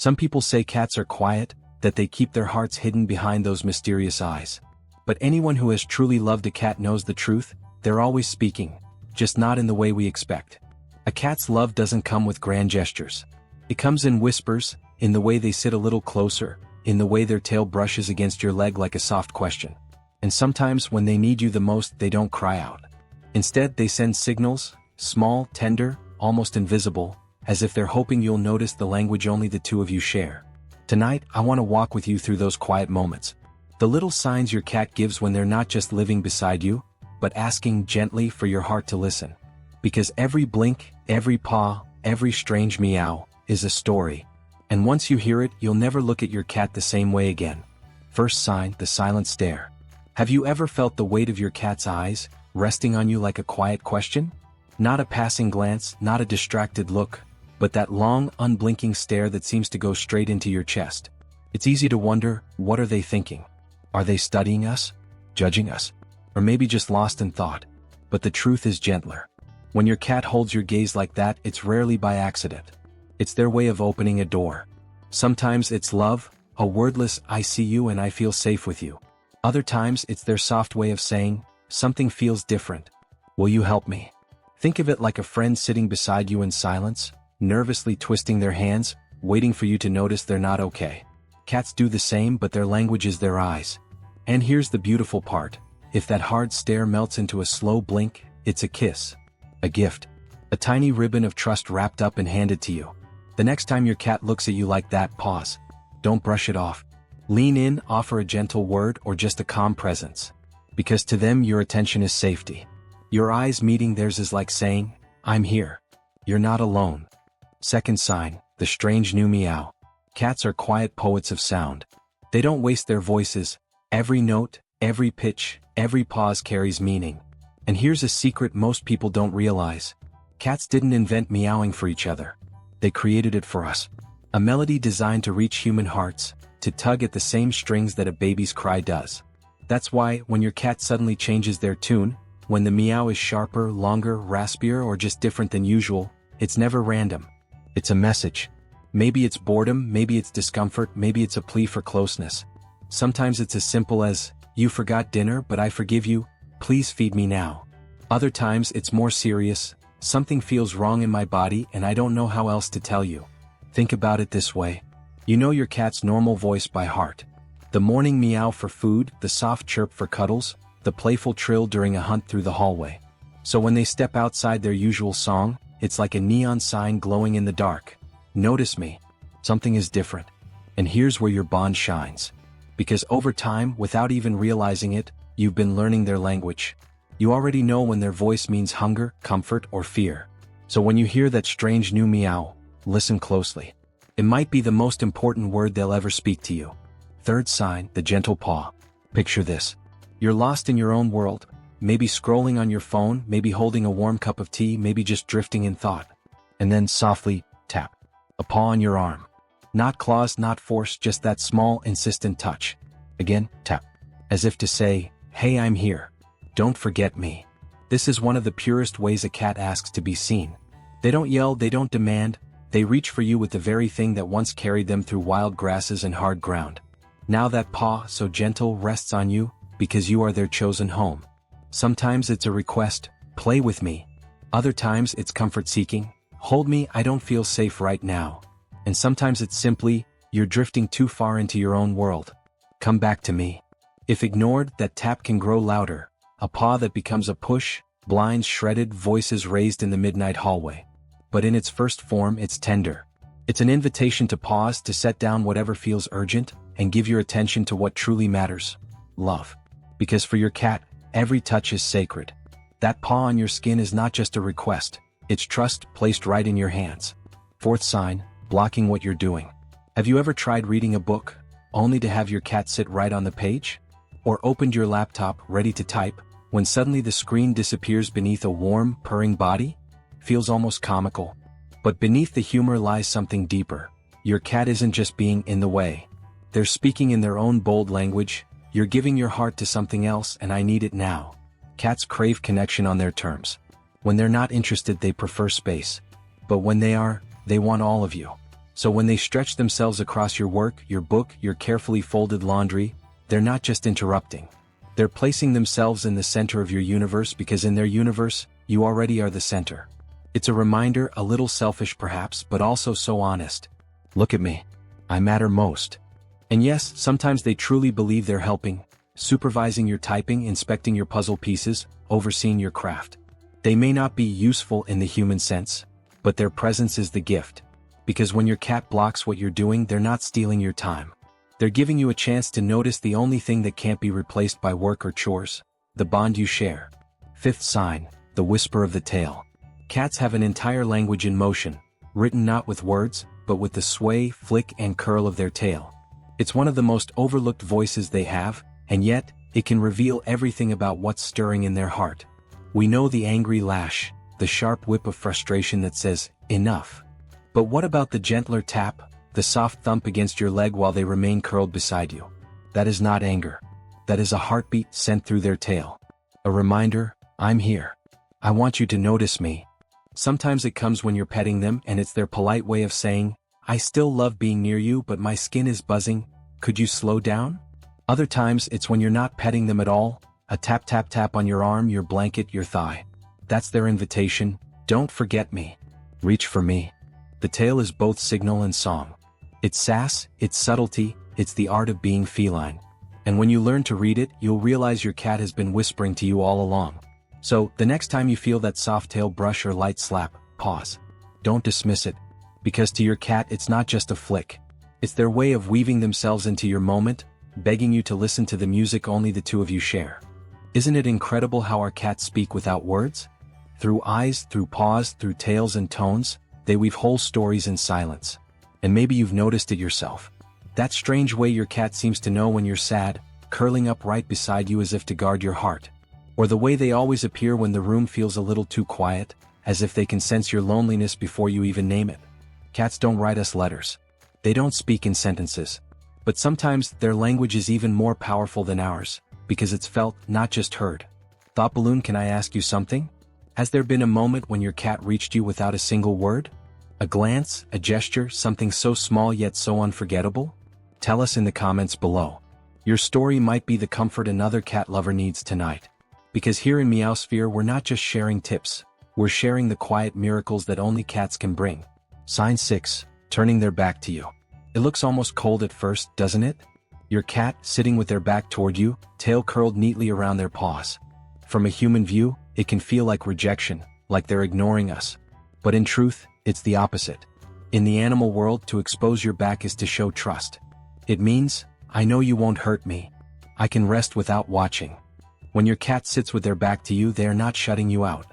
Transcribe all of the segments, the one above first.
Some people say cats are quiet, that they keep their hearts hidden behind those mysterious eyes. But anyone who has truly loved a cat knows the truth, they're always speaking, just not in the way we expect. A cat's love doesn't come with grand gestures. It comes in whispers, in the way they sit a little closer, in the way their tail brushes against your leg like a soft question. And sometimes when they need you the most, they don't cry out. Instead, they send signals, small, tender, almost invisible, as if they're hoping you'll notice the language only the two of you share. Tonight, I want to walk with you through those quiet moments. The little signs your cat gives when they're not just living beside you, but asking gently for your heart to listen. Because every blink, every paw, every strange meow, is a story. And once you hear it, you'll never look at your cat the same way again. First sign, the silent stare. Have you ever felt the weight of your cat's eyes, resting on you like a quiet question? Not a passing glance, not a distracted look, but that long, unblinking stare that seems to go straight into your chest. It's easy to wonder, what are they thinking? Are they studying us? Judging us? Or maybe just lost in thought? But the truth is gentler. When your cat holds your gaze like that, it's rarely by accident. It's their way of opening a door. Sometimes it's love, a wordless "I see you and I feel safe with you." Other times it's their soft way of saying, "Something feels different. Will you help me?" Think of it like a friend sitting beside you in silence, nervously twisting their hands, waiting for you to notice they're not okay. Cats do the same, but their language is their eyes. And here's the beautiful part. If that hard stare melts into a slow blink, it's a kiss. A gift. A tiny ribbon of trust wrapped up and handed to you. The next time your cat looks at you like that, pause. Don't brush it off. Lean in, offer a gentle word or just a calm presence. Because to them your attention is safety. Your eyes meeting theirs is like saying, "I'm here. You're not alone." Second sign, the strange new meow. Cats are quiet poets of sound. They don't waste their voices. Every note, every pitch, every pause carries meaning. And here's a secret most people don't realize. Cats didn't invent meowing for each other. They created it for us. A melody designed to reach human hearts, to tug at the same strings that a baby's cry does. That's why, when your cat suddenly changes their tune, when the meow is sharper, longer, raspier, or just different than usual, it's never random. It's a message. Maybe it's boredom, maybe it's discomfort, maybe it's a plea for closeness. Sometimes it's as simple as, "You forgot dinner, but I forgive you, please feed me now." Other times it's more serious, "Something feels wrong in my body and I don't know how else to tell you." Think about it this way. You know your cat's normal voice by heart. The morning meow for food, the soft chirp for cuddles, the playful trill during a hunt through the hallway. So when they step outside their usual song, it's like a neon sign glowing in the dark. Notice me. Something is different. And here's where your bond shines. Because over time, without even realizing it, you've been learning their language. You already know when their voice means hunger, comfort, or fear. So when you hear that strange new meow, listen closely. It might be the most important word they'll ever speak to you. Third sign, the gentle paw. Picture this. You're lost in your own world, maybe scrolling on your phone, maybe holding a warm cup of tea, maybe just drifting in thought. And then softly, tap. A paw on your arm. Not claws, not force, just that small, insistent touch. Again, tap. As if to say, "Hey, I'm here. Don't forget me." This is one of the purest ways a cat asks to be seen. They don't yell, they don't demand, they reach for you with the very thing that once carried them through wild grasses and hard ground. Now that paw, so gentle, rests on you, because you are their chosen home. Sometimes it's a request, "Play with me." Other times it's comfort seeking, "Hold me, I don't feel safe right now." And sometimes it's simply, "You're drifting too far into your own world. Come back to me." If ignored, that tap can grow louder, a paw that becomes a push, blinds shredded, voices raised in the midnight hallway. But in its first form, it's tender. It's an invitation to pause, to set down whatever feels urgent, and give your attention to what truly matters. Love. Because for your cat, every touch is sacred. That paw on your skin is not just a request, it's trust placed right in your hands. Fourth sign, blocking what you're doing. Have you ever tried reading a book, only to have your cat sit right on the page? Or opened your laptop, ready to type, when suddenly the screen disappears beneath a warm, purring body? Feels almost comical. But beneath the humor lies something deeper. Your cat isn't just being in the way. They're speaking in their own bold language, "You're giving your heart to something else and I need it now." Cats crave connection on their terms. When they're not interested, they prefer space. But when they are, they want all of you. So when they stretch themselves across your work, your book, your carefully folded laundry, they're not just interrupting. They're placing themselves in the center of your universe, because in their universe, you already are the center. It's a reminder, a little selfish perhaps, but also so honest. Look at me. I matter most. And yes, sometimes they truly believe they're helping, supervising your typing, inspecting your puzzle pieces, overseeing your craft. They may not be useful in the human sense, but their presence is the gift. Because when your cat blocks what you're doing, they're not stealing your time. They're giving you a chance to notice the only thing that can't be replaced by work or chores: the bond you share. Fifth sign, the whisper of the tail. Cats have an entire language in motion, written not with words, but with the sway, flick, and curl of their tail. It's one of the most overlooked voices they have, and yet, it can reveal everything about what's stirring in their heart. We know the angry lash, the sharp whip of frustration that says, "Enough." But what about the gentler tap, the soft thump against your leg while they remain curled beside you? That is not anger. That is a heartbeat sent through their tail. A reminder, I'm here. I want you to notice me. Sometimes it comes when you're petting them, and it's their polite way of saying, I still love being near you, but my skin is buzzing. Could you slow down? Other times it's when you're not petting them at all, a tap tap tap on your arm, your blanket, your thigh. That's their invitation. Don't forget me. Reach for me. The tail is both signal and song. It's sass, it's subtlety, it's the art of being feline. And when you learn to read it, you'll realize your cat has been whispering to you all along. So, the next time you feel that soft tail brush or light slap, pause. Don't dismiss it. Because to your cat it's not just a flick. It's their way of weaving themselves into your moment, begging you to listen to the music only the two of you share. Isn't it incredible how our cats speak without words? Through eyes, through paws, through tails and tones, they weave whole stories in silence. And maybe you've noticed it yourself. That strange way your cat seems to know when you're sad, curling up right beside you as if to guard your heart. Or the way they always appear when the room feels a little too quiet, as if they can sense your loneliness before you even name it. Cats don't write us letters. They don't speak in sentences. But sometimes their language is even more powerful than ours, because it's felt, not just heard. Thought balloon, can I ask you something? Has there been a moment when your cat reached you without a single word? A glance, a gesture, something so small yet so unforgettable? Tell us in the comments below. Your story might be the comfort another cat lover needs tonight. Because here in Meowsphere we're not just sharing tips, we're sharing the quiet miracles that only cats can bring. Sign 6, turning their back to you. It looks almost cold at first, doesn't it? Your cat, sitting with their back toward you, tail curled neatly around their paws. From a human view, it can feel like rejection, like they're ignoring us. But in truth, it's the opposite. In the animal world, to expose your back is to show trust. It means, I know you won't hurt me. I can rest without watching. When your cat sits with their back to you, they are not shutting you out.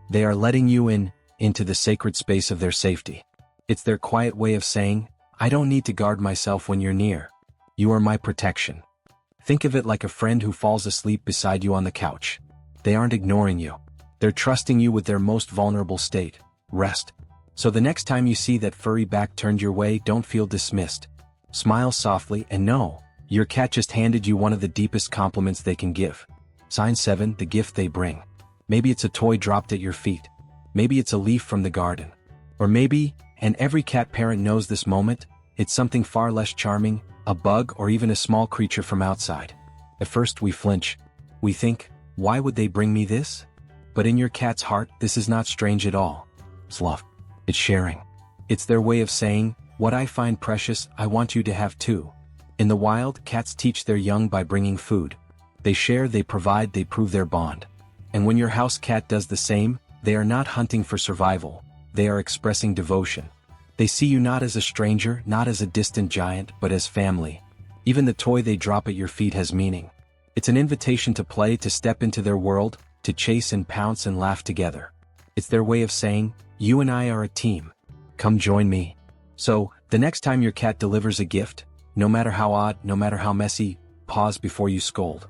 They are letting you into the sacred space of their safety. It's their quiet way of saying, I don't need to guard myself when you're near. You are my protection. Think of it like a friend who falls asleep beside you on the couch. They aren't ignoring you. They're trusting you with their most vulnerable state, rest. So the next time you see that furry back turned your way, don't feel dismissed. Smile softly and know, your cat just handed you one of the deepest compliments they can give. Sign 7, the gift they bring. Maybe it's a toy dropped at your feet. Maybe it's a leaf from the garden. Or maybe, and every cat parent knows this moment, it's something far less charming, a bug or even a small creature from outside. At first we flinch. We think, why would they bring me this? But in your cat's heart, this is not strange at all. It's love. It's sharing. It's their way of saying, what I find precious, I want you to have too. In the wild, cats teach their young by bringing food. They share, they provide, they prove their bond. And when your house cat does the same, they are not hunting for survival. They are expressing devotion. They see you not as a stranger, not as a distant giant, but as family. Even the toy they drop at your feet has meaning. It's an invitation to play, to step into their world, to chase and pounce and laugh together. It's their way of saying, you and I are a team. Come join me. So, the next time your cat delivers a gift, no matter how odd, no matter how messy, pause before you scold.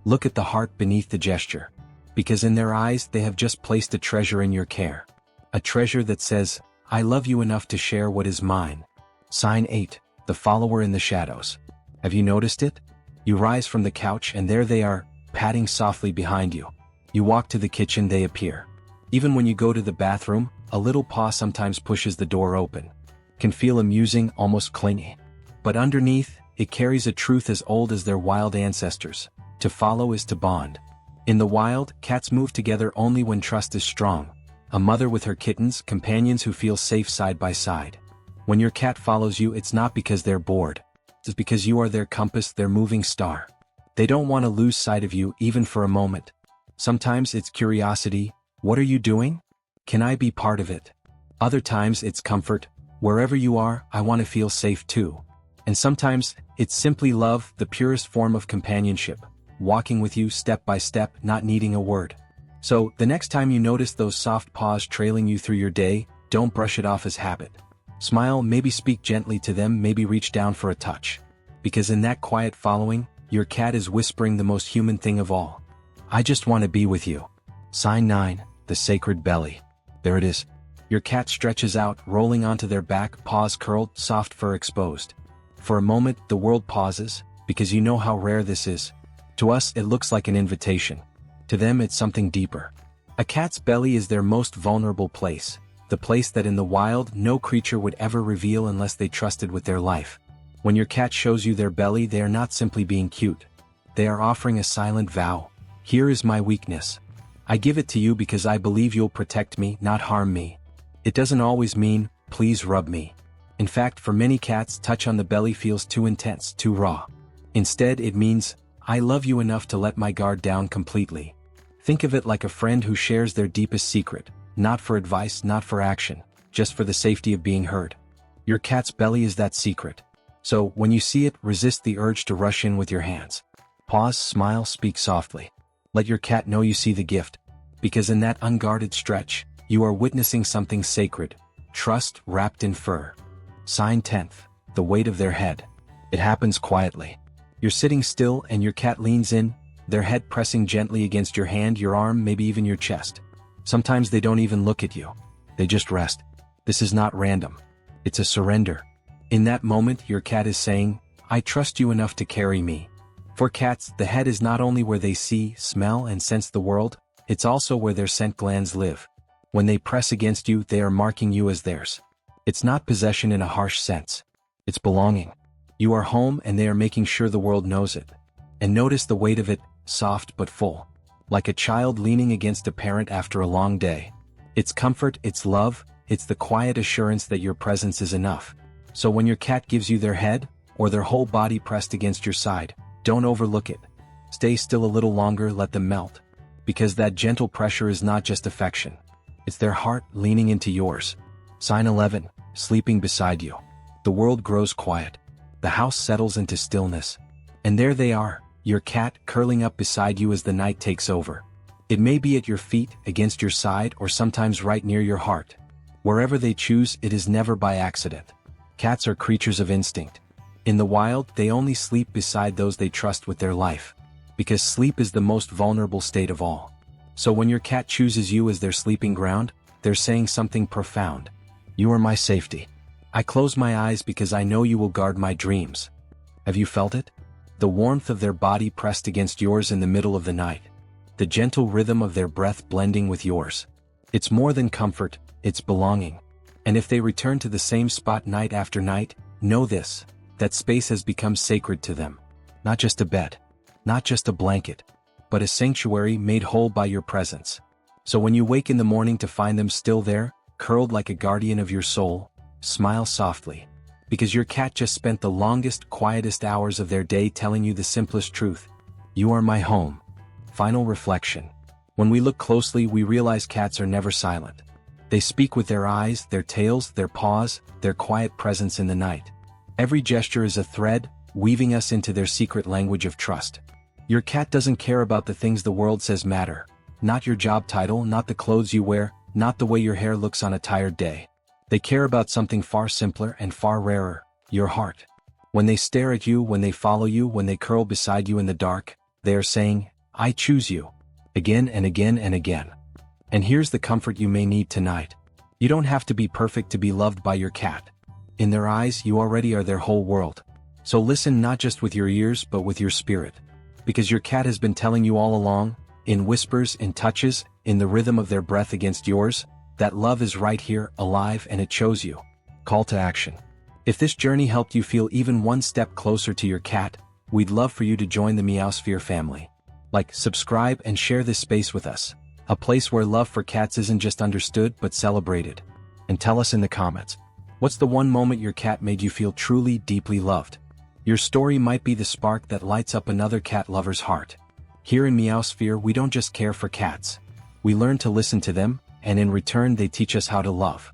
Look at the heart beneath the gesture. Because in their eyes they have just placed a treasure in your care. A treasure that says, I love you enough to share what is mine. Sign 8, the follower in the shadows. Have you noticed it? You rise from the couch and there they are, patting softly behind you. You walk to the kitchen, they appear. Even when you go to the bathroom, a little paw sometimes pushes the door open. can feel amusing, almost clingy. But underneath, it carries a truth as old as their wild ancestors. To follow is to bond. In the wild, cats move together only when trust is strong. A mother with her kittens, companions who feel safe side by side. When your cat follows you, it's not because they're bored. It's because you are their compass, their moving star. They don't want to lose sight of you even for a moment. Sometimes it's curiosity. What are you doing? Can I be part of it? Other times it's comfort. Wherever you are, I want to feel safe too. And sometimes, it's simply love, the purest form of companionship. Walking with you step by step, not needing a word. So, the next time you notice those soft paws trailing you through your day, don't brush it off as habit. Smile, maybe speak gently to them, maybe reach down for a touch. Because in that quiet following, your cat is whispering the most human thing of all. I just want to be with you. Sign 9, the sacred belly. There it is. Your cat stretches out, rolling onto their back, paws curled, soft fur exposed. For a moment, the world pauses, because you know how rare this is. To us, it looks like an invitation. To them, it's something deeper. A cat's belly is their most vulnerable place, the place that in the wild, no creature would ever reveal unless they trusted with their life. When your cat shows you their belly, they are not simply being cute. They are offering a silent vow. Here is my weakness. I give it to you because I believe you'll protect me, not harm me. It doesn't always mean, please rub me. In fact, for many cats, touch on the belly feels too intense, too raw. Instead, it means, I love you enough to let my guard down completely. Think of it like a friend who shares their deepest secret, not for advice, not for action, just for the safety of being heard. Your cat's belly is that secret. So, when you see it, resist the urge to rush in with your hands. Pause, smile, speak softly. Let your cat know you see the gift. Because in that unguarded stretch, you are witnessing something sacred. Trust wrapped in fur. Sign 10th, the weight of their head. It happens quietly. You're sitting still and your cat leans in, their head pressing gently against your hand, your arm, maybe even your chest. Sometimes they don't even look at you. They just rest. This is not random. It's a surrender. In that moment, your cat is saying, I trust you enough to carry me. For cats, the head is not only where they see, smell, and sense the world, it's also where their scent glands live. When they press against you, they are marking you as theirs. It's not possession in a harsh sense. It's belonging. You are home and they are making sure the world knows it. And notice the weight of it, soft but full. Like a child leaning against a parent after a long day. It's comfort, it's love, it's the quiet assurance that your presence is enough. So when your cat gives you their head, or their whole body pressed against your side, don't overlook it. Stay still a little longer, let them melt. Because that gentle pressure is not just affection. It's their heart leaning into yours. Sign 11, sleeping beside you. The world grows quiet. The house settles into stillness. And there they are, your cat curling up beside you as the night takes over. It may be at your feet, against your side, or sometimes right near your heart. Wherever they choose, it is never by accident. Cats are creatures of instinct. In the wild, they only sleep beside those they trust with their life. Because sleep is the most vulnerable state of all. So when your cat chooses you as their sleeping ground, they're saying something profound. You are my safety. I close my eyes because I know you will guard my dreams. Have you felt it? The warmth of their body pressed against yours in the middle of the night. The gentle rhythm of their breath blending with yours. It's more than comfort, it's belonging. And if they return to the same spot night after night, know this, that space has become sacred to them. Not just a bed, not just a blanket, but a sanctuary made whole by your presence. So when you wake in the morning to find them still there, curled like a guardian of your soul, smile softly. Because your cat just spent the longest, quietest hours of their day telling you the simplest truth. You are my home. Final reflection. When we look closely, we realize cats are never silent. They speak with their eyes, their tails, their paws, their quiet presence in the night. Every gesture is a thread, weaving us into their secret language of trust. Your cat doesn't care about the things the world says matter. Not your job title, not the clothes you wear, not the way your hair looks on a tired day. They care about something far simpler and far rarer, your heart. When they stare at you, when they follow you, when they curl beside you in the dark, they are saying, I choose you. Again and again and again. And here's the comfort you may need tonight. You don't have to be perfect to be loved by your cat. In their eyes, you already are their whole world. So listen not just with your ears but with your spirit. Because your cat has been telling you all along, in whispers, in touches, in the rhythm of their breath against yours, that love is right here, alive, and it chose you. Call to action. If this journey helped you feel even one step closer to your cat, we'd love for you to join the Meowsphere family. Like, subscribe, and share this space with us. A place where love for cats isn't just understood but celebrated. And tell us in the comments, what's the one moment your cat made you feel truly, deeply loved? Your story might be the spark that lights up another cat lover's heart. Here in Meowsphere, we don't just care for cats. We learn to listen to them, and in return they teach us how to love.